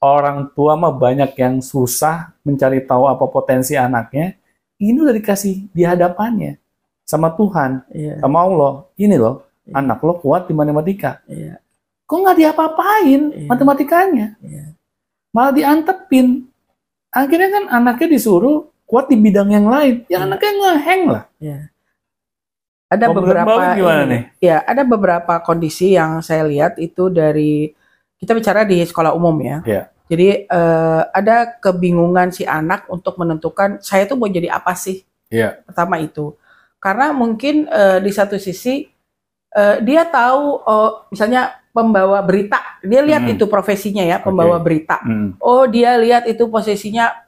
orang tua mah banyak yang susah mencari tahu apa potensi anaknya. Ini udah dikasih di hadapannya sama Tuhan, sama Allah. Ini loh, anak lo kuat di matematika. Kok nggak diapa-apain matematikanya? Malah diantepin. Akhirnya kan anaknya disuruh kuat di bidang yang lain. Yang anaknya ngeheng lah. Ada beberapa ada beberapa kondisi yang saya lihat itu dari, kita bicara di sekolah umum ya. Jadi ada kebingungan si anak untuk menentukan saya tuh mau jadi apa sih. Pertama itu. Karena mungkin di satu sisi dia tahu misalnya pembawa berita, dia lihat itu profesinya ya, pembawa berita. Oh, dia lihat itu posisinya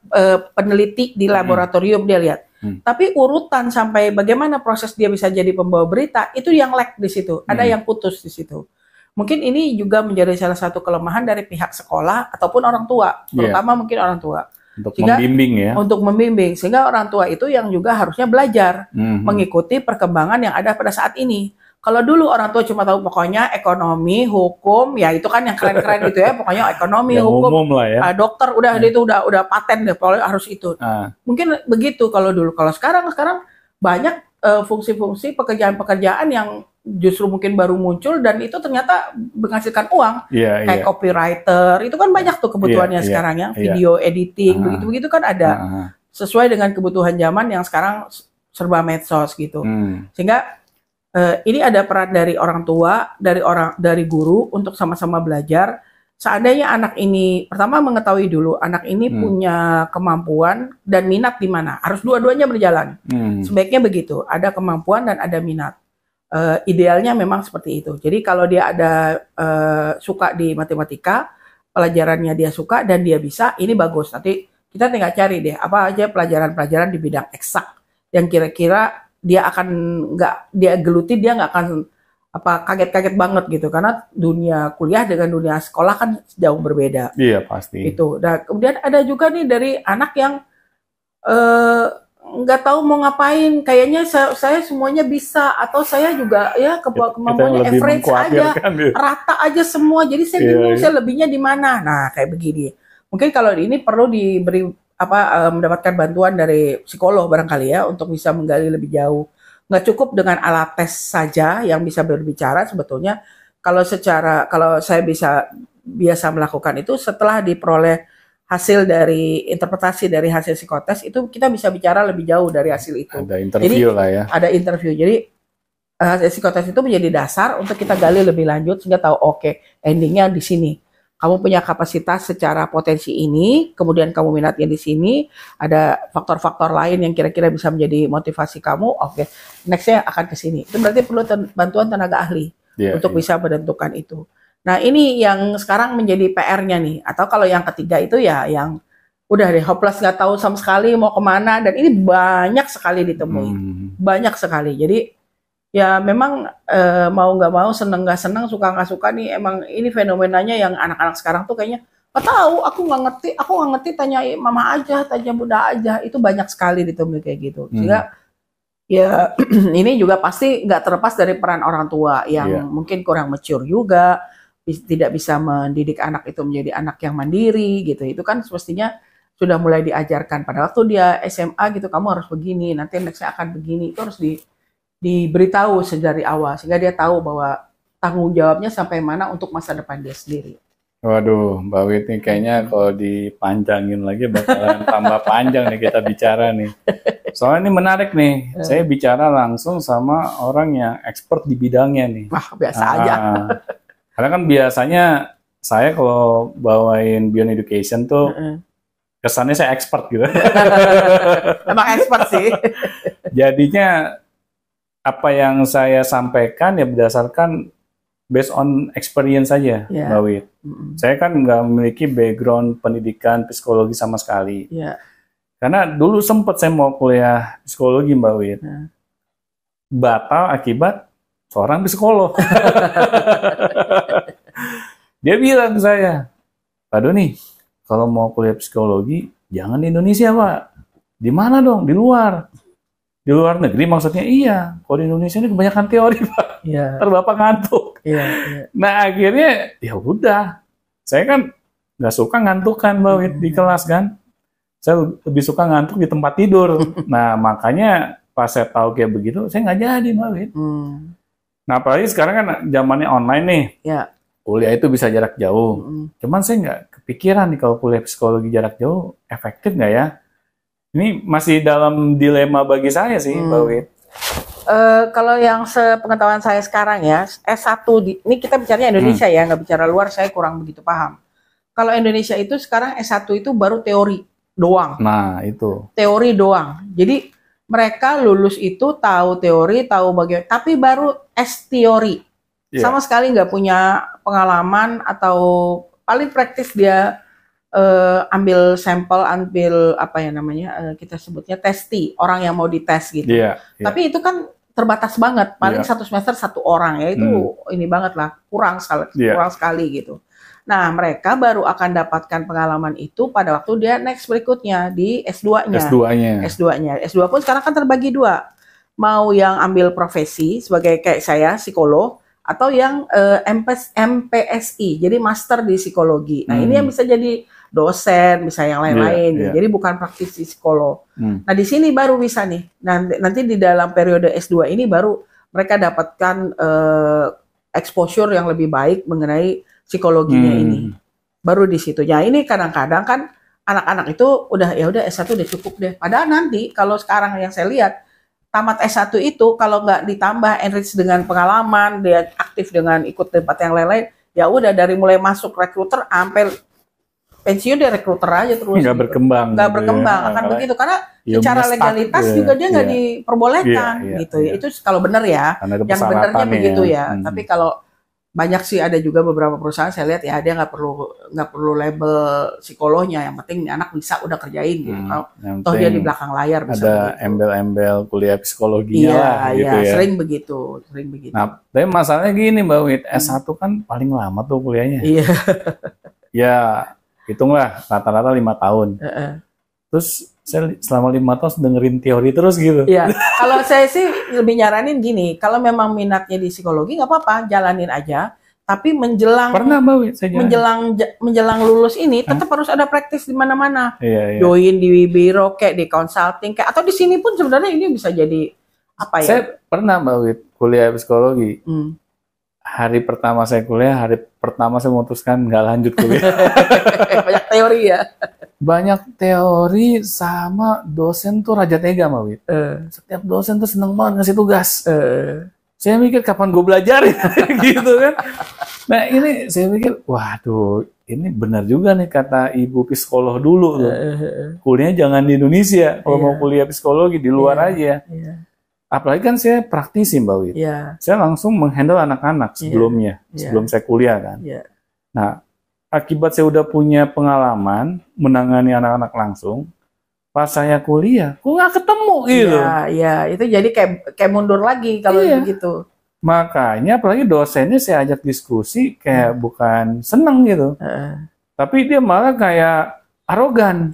peneliti di laboratorium, dia lihat. Tapi urutan sampai bagaimana proses dia bisa jadi pembawa berita, itu yang lag di situ. Ada yang putus di situ. Mungkin ini juga menjadi salah satu kelemahan dari pihak sekolah ataupun orang tua, terutama mungkin orang tua. Untuk membimbing, sehingga orang tua itu yang juga harusnya belajar mengikuti perkembangan yang ada pada saat ini. Kalau dulu orang tua cuma tahu pokoknya ekonomi, hukum, ya itu kan yang keren-keren gitu ya, pokoknya ekonomi, hukum, dokter, udah itu udah paten deh, pokoknya harus itu. Mungkin begitu kalau dulu. Kalau sekarang banyak fungsi-fungsi pekerjaan-pekerjaan yang justru mungkin baru muncul dan itu ternyata menghasilkan uang. Kayak copywriter, itu kan banyak tuh kebutuhannya sekarang ya, video editing, begitu-begitu kan ada. Sesuai dengan kebutuhan zaman yang sekarang serba medsos gitu. Sehingga ini ada peran dari orang tua, dari guru untuk sama-sama belajar. Seandainya anak ini pertama mengetahui dulu anak ini punya kemampuan dan minat di mana, harus dua-duanya berjalan. Sebaiknya begitu, ada kemampuan dan ada minat. Idealnya memang seperti itu. Jadi kalau dia ada suka di matematika, pelajarannya dia suka dan dia bisa, ini bagus. Nanti kita tinggal cari deh apa aja pelajaran-pelajaran di bidang eksak yang kira-kira dia akan dia geluti, dia nggak akan kaget-kaget banget gitu, karena dunia kuliah dengan dunia sekolah kan jauh berbeda. Iya pasti. Itu. Dan kemudian ada juga nih dari anak yang nggak tahu mau ngapain, kayaknya saya semuanya bisa, atau saya juga ya kemampuannya average aja, rata aja semua, jadi saya bingung saya lebihnya di mana. Nah kayak begini, mungkin kalau ini perlu diberi mendapatkan bantuan dari psikolog barangkali ya, untuk bisa menggali lebih jauh. Nggak cukup dengan alat tes saja yang bisa berbicara sebetulnya. Kalau saya biasa melakukan itu setelah diperoleh hasil dari interpretasi dari hasil psikotes, itu kita bisa bicara lebih jauh dari hasil itu. Ada interview lah ya. Ada interview. Jadi hasil psikotes itu menjadi dasar untuk kita gali lebih lanjut sehingga tahu endingnya di sini. Kamu punya kapasitas secara potensi ini, kemudian kamu minatnya di sini, ada faktor-faktor lain yang kira-kira bisa menjadi motivasi kamu. Nextnya akan ke sini. Itu berarti perlu bantuan tenaga ahli untuk bisa menentukan itu. Nah ini yang sekarang menjadi PR-nya nih. Atau kalau yang ketiga itu ya yang udah deh hopeless, nggak tahu sama sekali mau kemana, dan ini banyak sekali ditemui, banyak sekali. Jadi ya memang mau nggak mau, seneng nggak seneng, suka nggak suka nih, emang ini fenomenanya yang anak-anak sekarang tuh kayaknya nggak tahu, aku nggak ngerti, tanya mama aja, tanya bunda aja, itu banyak sekali ditemui kayak gitu. Sehingga ya ini juga pasti nggak terlepas dari peran orang tua yang mungkin kurang mature juga, tidak bisa mendidik anak itu menjadi anak yang mandiri gitu. Itu kan semestinya sudah mulai diajarkan pada waktu dia SMA gitu, kamu harus begini, nanti nextnya akan begini, itu harus diberitahu dari awal sehingga dia tahu bahwa tanggung jawabnya sampai mana untuk masa depan dia sendiri. Waduh, Mbak Wit nih kayaknya kalau dipanjangin lagi bakalan tambah panjang nih kita bicara nih. Soalnya ini menarik nih, saya bicara langsung sama orang yang expert di bidangnya nih. Wah, biasa aja. Karena kan biasanya saya kalau bawain Beyond Education tuh kesannya saya expert gitu. Emang expert sih. Jadinya apa yang saya sampaikan ya berdasarkan based on experience saja, Mbak Wit. Saya kan nggak memiliki background pendidikan psikologi sama sekali. Karena dulu sempat saya mau kuliah psikologi, Mbak Wit. Batal akibat seorang psikolog. Dia bilang ke saya, Pak Doni, kalau mau kuliah psikologi jangan di Indonesia, Pak. Di mana dong? Di luar. Di luar negeri maksudnya iya. Kalau di Indonesia ini kebanyakan teori, Pak. Ntar Bapak ngantuk. Nah akhirnya ya udah. Saya kan nggak suka ngantuk kan Mbak Wit di kelas kan. Saya lebih suka ngantuk di tempat tidur. Nah, makanya pas saya tahu kayak begitu, saya nggak jadi Mbak Wit. Nah, apalagi sekarang kan zamannya online nih. Ya. Kuliah itu bisa jarak jauh. Cuman saya nggak kepikiran nih kalau kuliah psikologi jarak jauh efektif nggak ya? Ini masih dalam dilema bagi saya sih, Mbak Wit. Kalau yang sepengetahuan saya sekarang ya, S1, ini kita bicaranya Indonesia ya, nggak bicara luar, saya kurang begitu paham. Kalau Indonesia itu sekarang S1 itu baru teori doang. Nah, itu. Teori doang. Jadi mereka lulus itu tahu teori, tahu bagaimana, tapi baru S teori. Sama sekali nggak punya pengalaman atau paling praktis dia ambil sampel, ambil apa ya namanya, kita sebutnya testi, orang yang mau dites gitu. Tapi itu kan terbatas banget, paling satu semester satu orang ya, itu ini banget lah, kurang sekali gitu. Nah, mereka baru akan dapatkan pengalaman itu pada waktu dia next berikutnya di S2-nya. S2 pun sekarang kan terbagi dua. Mau yang ambil profesi sebagai kayak saya, psikolog, atau yang MPSI, jadi master di psikologi. Nah, ini yang bisa jadi dosen, bisa yang lain-lain. Jadi bukan praktisi psikolog. Nah, di sini baru bisa nih. Nanti di dalam periode S2 ini baru mereka dapatkan exposure yang lebih baik mengenai psikologinya ini. Baru di situ. Ya, ini kadang-kadang kan anak-anak itu udah S1 udah cukup deh. Padahal nanti kalau sekarang yang saya lihat tamat S1 itu kalau nggak ditambah enrich dengan pengalaman, dia aktif dengan ikut tempat yang lain-lain, ya udah dari mulai masuk rekruter sampai pensiun dia rekruter aja terus. Nggak berkembang. Nggak berkembang akan begitu karena secara legalitas juga dia nggak diperbolehkan gitu. Itu kalau benar ya. Yang benarnya begitu ya. Tapi kalau banyak sih ada juga beberapa perusahaan saya lihat ya dia nggak perlu label psikolognya, yang penting anak bisa udah kerjain gitu. Toh dia di belakang layar bisa ada begitu. Embel-embel kuliah psikologinya lah gitu ya. Sering begitu. Nah, tapi masalahnya gini Mbak Wit, S1 kan paling lama tuh kuliahnya. Iya. Ya, hitunglah rata-rata 5 tahun. Terus saya selama 5 tahun dengerin teori terus gitu. Iya. Kalau saya sih lebih nyaranin gini, kalau memang minatnya di psikologi nggak apa-apa, jalanin aja. Tapi menjelang menjelang lulus ini tetap harus ada praktis di mana-mana. Join di biro kayak di consulting kayak atau di sini pun sebenarnya ini bisa jadi apa ya? Saya pernah Mbak Wit kuliah psikologi. Hari pertama saya kuliah, hari pertama saya memutuskan nggak lanjut kuliah. Banyak teori ya. Banyak teori sama dosen tuh raja tega Mbak Wit. Setiap dosen tuh seneng banget ngasih tugas. Saya mikir kapan gue belajar gitu kan. Nah ini saya mikir, waduh ini benar juga nih kata ibu psikolog dulu tuh. Kuliah jangan di Indonesia, kalau mau kuliah psikologi di luar aja. Apalagi kan saya praktisi Mbak Wit. Saya langsung menghandle anak-anak sebelumnya, sebelum saya kuliah kan. Nah, akibat saya udah punya pengalaman menangani anak-anak langsung, pas saya kuliah, kok nggak ketemu gitu. Iya, itu jadi kayak mundur lagi kalau begitu. Makanya apalagi dosennya saya ajak diskusi kayak bukan seneng gitu. Tapi dia malah kayak arogan.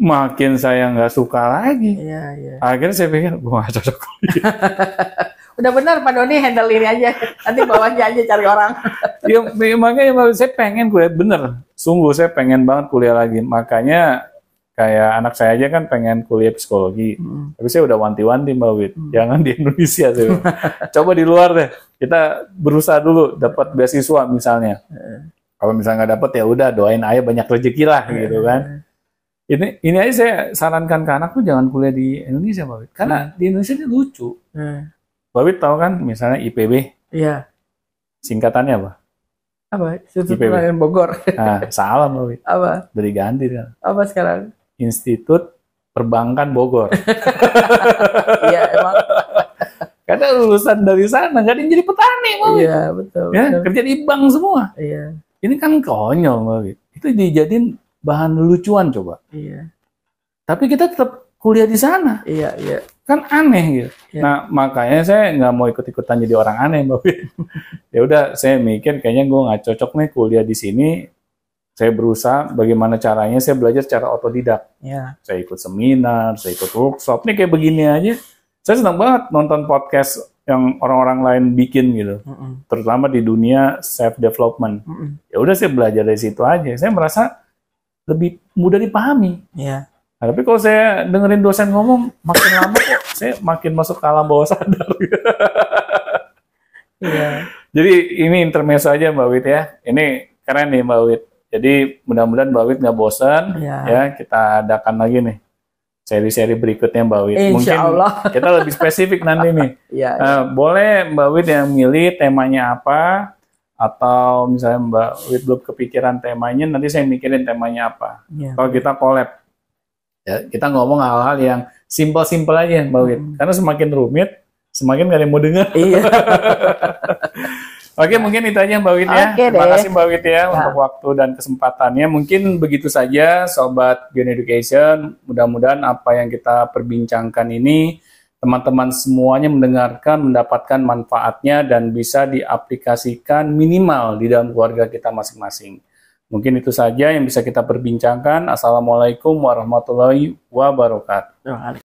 Makin saya nggak suka lagi. Akhirnya saya pikir, gue nggak cocok kuliah. Udah benar Pak Doni handle ini aja. Nanti bawahnya aja cari orang. Ya, makanya saya pengen kuliah, bener. Sungguh saya pengen banget kuliah lagi. Makanya kayak anak saya aja kan pengen kuliah psikologi. Tapi saya udah wanti-wanti Mbak Wit. Jangan di Indonesia. Coba di luar deh. Kita berusaha dulu dapat beasiswa misalnya. Kalau misalnya nggak dapat ya udah doain aja banyak rezeki lah gitu kan. Ini aja saya sarankan ke anak tuh jangan kuliah di Indonesia Mbak Wit. Karena di Indonesia ini lucu. Mbak Wit tahu kan misalnya IPB? Iya. Singkatannya apa? Apa? Institut Pelayanan Bogor. Nah, salah Mbak Wit. Apa? Udah diganti kan. Apa sekarang? Institut Perbankan Bogor. Iya emang. Karena lulusan dari sana nggak ada yang jadi petani Mbak Wit. Iya betul. Ya, kerja di bank semua. Iya. Ini kan konyol Mbak Wit. Itu dijadiin bahan lucuan coba. Iya. Tapi kita tetap kuliah di sana. Iya. Kan aneh gitu. Nah, makanya saya nggak mau ikut-ikutan jadi orang aneh, Mbak Wit. Ya udah, saya mikir kayaknya gue nggak cocok nih kuliah di sini. Saya berusaha bagaimana caranya saya belajar secara otodidak. Saya ikut seminar, saya ikut workshop. Nih kayak begini aja. Saya senang banget nonton podcast yang orang-orang lain bikin gitu, terutama di dunia self development. Ya udah saya belajar dari situ aja. Saya merasa lebih mudah dipahami. Iya. Nah, tapi kalau saya dengerin dosen ngomong, makin lama kok saya makin masuk ke alam bawah sadar. Iya. Jadi ini intermezzo aja Mbak Wit ya. Ini keren nih Mbak Wit. Jadi mudah-mudahan Mbak Wit nggak bosan. Ya, kita adakan lagi nih seri-seri berikutnya Mbak Wit. Mungkin kita lebih spesifik nanti nih. Boleh Mbak Wit yang milih temanya apa, atau misalnya Mbak Wit belum kepikiran temanya, nanti saya mikirin temanya apa. Kalau kita collab, ya kita ngomong hal-hal yang simpel-simpel aja Mbak Wit. Karena semakin rumit, semakin gak ada yang mau dengar. Oke, mungkin itu aja Mbak Wit ya. Terima kasih Mbak Wit ya untuk waktu dan kesempatannya. Mungkin begitu saja Sobat Beyond Education. Mudah-mudahan apa yang kita perbincangkan ini teman-teman semuanya mendengarkan, mendapatkan manfaatnya dan bisa diaplikasikan minimal di dalam keluarga kita masing-masing. Mungkin itu saja yang bisa kita perbincangkan. Assalamualaikum warahmatullahi wabarakatuh.